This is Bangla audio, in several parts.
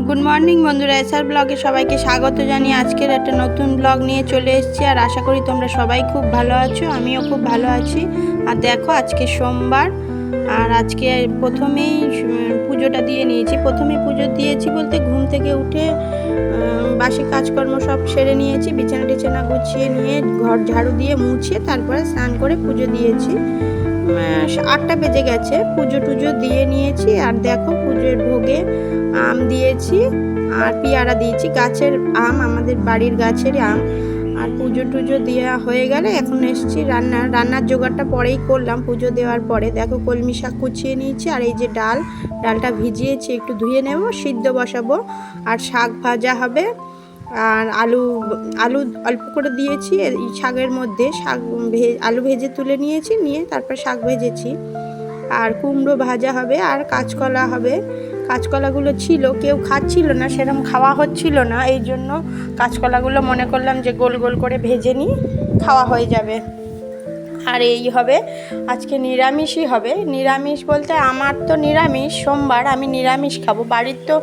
গুড মর্নিং বন্ধুরা, এসআর ব্লগে সবাইকে স্বাগত জানিয়ে আজকের একটা নতুন ব্লগ নিয়ে চলে এসেছি। আর আশা করি তোমরা সবাই খুব ভালো আছো, আমিও খুব ভালো আছি। আর দেখো আজকে সোমবার, আর আজকে প্রথমেই পুজোটা দিয়ে নিয়েছি। প্রথমেই পুজো দিয়েছি বলতে ঘুম থেকে উঠে বাসি কাজকর্ম সব সেরে নিয়েছি, বিছানা টিছানা গুছিয়ে নিয়ে ঘর ঝাড়ু দিয়ে মুছে তারপরে স্নান করে পুজো দিয়েছি। 8টা বেজে গেছে, পুজো টুজো দিয়ে নিয়েছি। আর দেখো পুজোর ভোগে আম দিয়েছি আর পেয়ারা দিয়েছি, গাছের আম, আমাদের বাড়ির গাছের আম। আর পুজো টুজো দেওয়া হয়ে গেলে এখন এসেছি রান্নার জোগাড়টা পরেই করলাম। পুজো দেওয়ার পরে দেখো কলমি শাক কুচিয়ে নিয়েছি, আর এই যে ডালটা ভিজিয়েছি, একটু ধুয়ে নেব, সিদ্ধ বসাবো। আর শাক ভাজা হবে, আর আলু অল্প করে দিয়েছি এই শাকের মধ্যে। আলু ভেজে তুলে নিয়েছি, নিয়ে তারপর শাক ভেজেছি। আর কুমড়ো ভাজা হবে, আর কাঁচকলা হবে। কাঁচকলাগুলো ছিল, কেউ খাচ্ছিল না, সেরকম খাওয়া হচ্ছিল না, এই জন্য কাঁচকলাগুলো মনে করলাম যে গোল গোল করে ভেজে নিই, খাওয়া হয়ে যাবে। আর এই হবে আজকে নিরামিষই হবে। নিরামিষ বলতে আমার তো নিরামিষ, সোমবার আমি নিরামিষ খাবো। বাড়ির তো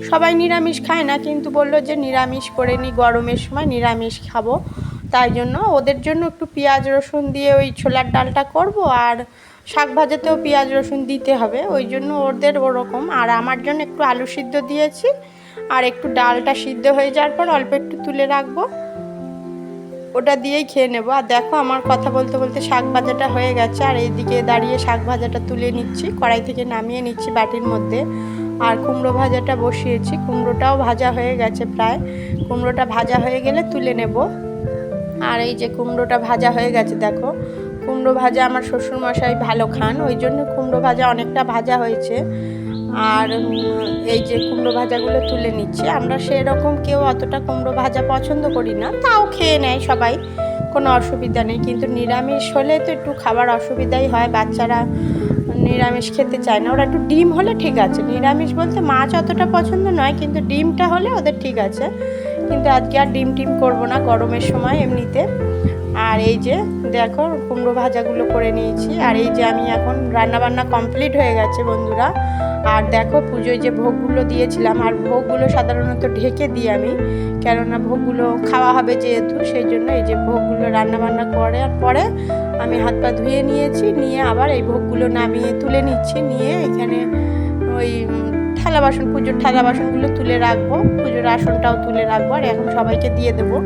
সবাই নিরামিষ খায় না, কিন্তু বললো যে নিরামিষ করে নিই, গরমের সময় নিরামিষ খাবো। তাই জন্য ওদের জন্য একটু পেঁয়াজ রসুন দিয়ে ওই ছোলার ডালটা করব। আর শাক ভাজাতেও পেঁয়াজ রসুন দিতে হবে, ওই জন্য ওদের ওরকম। আর আমার জন্য একটু আলু সিদ্ধ দিয়েছি, আর একটু ডালটা সিদ্ধ হয়ে যাওয়ার পর অল্প একটু তুলে রাখবো, ওটা দিয়েই খেয়ে নেবো। আর দেখো আমার কথা বলতে বলতে শাক ভাজাটা হয়ে গেছে, আর এইদিকে দাঁড়িয়ে শাক ভাজাটা তুলে নিচ্ছি, কড়াই থেকে নামিয়ে নিচ্ছি বাটির মধ্যে। আর কুমড়ো ভাজাটা বসিয়েছি, কুমড়োটাও ভাজা হয়ে গেছে প্রায়। কুমড়োটা ভাজা হয়ে গেলে তুলে নেব। আর এই যে কুমড়োটা ভাজা হয়ে গেছে, দেখো কুমড়ো ভাজা আমার শ্বশুরমশাই ভালো খান, ওই জন্য কুমড়ো ভাজা অনেকটা ভাজা হয়েছে। আর এই যে কুমড়ো ভাজাগুলো তুলে নিচ্ছি। আমরা সেরকম কেউ অতটা কুমড়ো ভাজা পছন্দ করি না, তাও খেয়ে নেয় সবাই, কোনো অসুবিধা নেই। কিন্তু নিরামিষ হলে তো একটু খাবার অসুবিধাই হয়, বাচ্চারা নিরামিষ খেতে চায় না। ওরা একটু ডিম হলে ঠিক আছে, নিরামিষ বলতে মাছ অতটা পছন্দ নয়, কিন্তু ডিমটা হলে ওদের ঠিক আছে। কিন্তু আজকে আর ডিম করবো না গরমের সময় এমনিতে। আর এই যে দেখো কুমড়ো ভাজাগুলো করে নিয়েছি। আর এই যে আমি এখন রান্নাবান্না কমপ্লিট হয়ে গেছে বন্ধুরা। আর দেখো পুজোয় যে ভোগগুলো দিয়েছিলাম, আর ভোগগুলো সাধারণত ঢেকে দিই আমি, কেননা ভোগগুলো খাওয়া হবে যেহেতু, সেই জন্য এই যে ভোগগুলো রান্নাবান্না করার পরে আমি হাত পা ধুয়ে নিয়েছি, নিয়ে আবার এই ভোগগুলো নামিয়ে তুলে নিচ্ছি, নিয়ে এখানে ওই থালা বাসন, পুজোর থালা বাসনগুলো তুলে রাখবো, পুজোর আসনটাও তুলে রাখবো। আর এখন সবাইকে দিয়ে দেবো,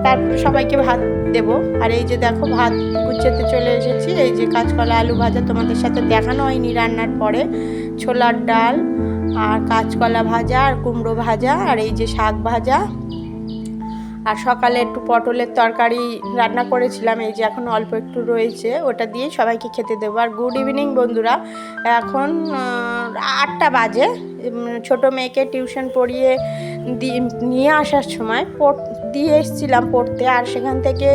তারপর সবাইকে ভাত দেবো। আর এই যে দেখো ভাত গুছাতে চলে এসেছি। এই যে কাঁচকলা আলু ভাজা তোমাদের সাথে দেখানো হয়নি রান্নার পরে, ছোলার ডাল আর কাঁচকলা ভাজা আর কুমড়ো ভাজা, আর এই যে শাক ভাজা। আর সকালে একটু পটলের তরকারি রান্না করেছিলাম, এই যে এখন অল্প একটু রয়েছে, ওটা দিয়ে সবাইকে খেতে দেবো। আর গুড ইভিনিং বন্ধুরা, এখন 8টা বাজে। ছোটো মেয়েকে টিউশন পড়িয়ে নিয়ে আসার সময় দিয়ে এসেছিলাম পড়তে, আর সেখান থেকে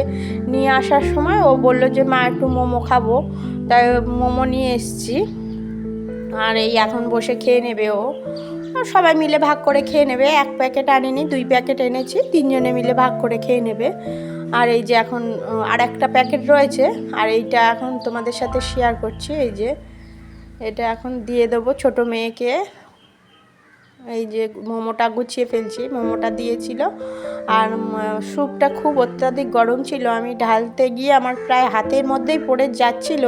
নিয়ে আসার সময় ও বলল যে মা একটু মোমো খাবো, তাই মোমো নিয়ে এসেছি। আর এই এখন বসে খেয়ে নেবে ও, সবাই মিলে ভাগ করে খেয়ে নেবে। 1 প্যাকেট আনিনি, 2 প্যাকেট এনেছি, 3 জনে মিলে ভাগ করে খেয়ে নেবে। আর এই যে এখন আর একটা প্যাকেট রয়েছে, আর এইটা এখন তোমাদের সাথে শেয়ার করছি। এই যে এটা এখন দিয়ে দেবো ছোটো মেয়েকে। এই যে মোমোটা গুছিয়ে ফেলছি, মোমোটা দিয়েছিল। আর স্যুপটা খুব অত্যাধিক গরম ছিল, আমি ঢালতে গিয়ে আমার প্রায় হাতের মধ্যেই পড়ে যাচ্ছিল।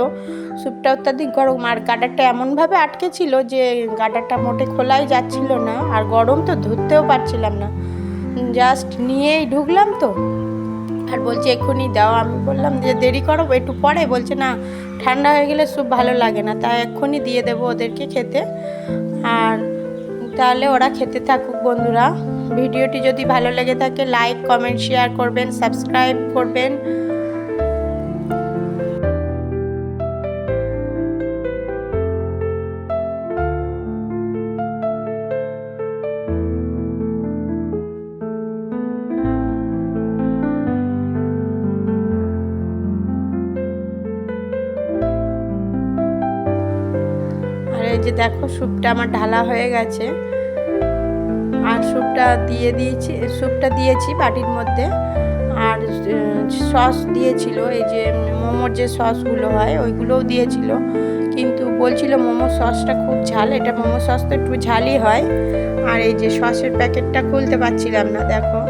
স্যুপটা অত্যাধিক গরম, আর গাডারটা এমনভাবে আটকে ছিল যে গাডারটা মোটে খোলাই যাচ্ছিল না, আর গরম তো ধরতেও পারছিলাম না। জাস্ট নিয়েই ঢুকলাম তো, আর বলছে এক্ষুনি দাও। আমি বললাম যে দেরি করো একটু পরে, বলছে না ঠান্ডা হয়ে গেলে স্যুপ ভালো লাগে না, তাই এক্ষুনি দিয়ে দেবো ওদেরকে খেতে। আর তাহলে ওরা খেতে থাকুক বন্ধুরা। ভিডিওটি যদি ভালো লেগে থাকে লাইক কমেন্ট শেয়ার করবেন, সাবস্ক্রাইব করবেন। আর এই যে দেখো স্যুপটা আমার ঢালা হয়ে গেছে, আর স্যুপটা দিয়েছি বাটির মধ্যে। আর সস দিয়েছিল, এই যে মোমোর যে সসগুলো হয় ওইগুলোও দিয়েছিল, কিন্তু বলছিল মোমো সসটা খুব ঝাল, এটা মোমো সস তো একটু ঝালই হয়। আর এই যে সসের প্যাকেটটা খুলতে পারছিলাম না, দেখো।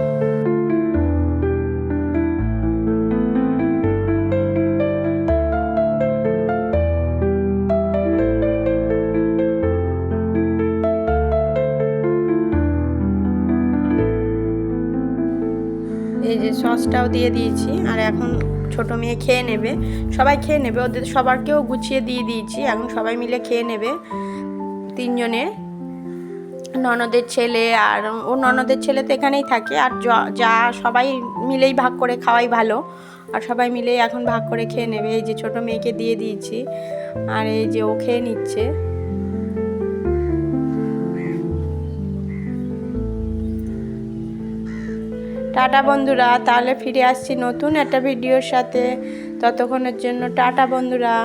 এই যে সসটাও দিয়ে দিয়েছি, আর এখন ছোট মেয়ে খেয়ে নেবে, সবাই খেয়ে নেবে, ওদের সবারকেও গুছিয়ে দিয়ে দিয়েছি, এখন সবাই মিলে খেয়ে নেবে। তিনজনে, ননদের ছেলে আর ও ননদের ছেলে তো এখানেই থাকে, আর যা সবাই মিলেই ভাগ করে খাওয়াই ভালো, আর সবাই মিলেই এখন ভাগ করে খেয়ে নেবে। এই যে ছোট মেয়েকে দিয়ে দিয়েছি, আর এই যে ও খেয়ে নিচ্ছে। টাটা বন্ধুরা, তাহলে ফিরে আসছি নতুন একটা ভিডিওর সাথে, ততক্ষণের জন্য টাটা বন্ধুরা।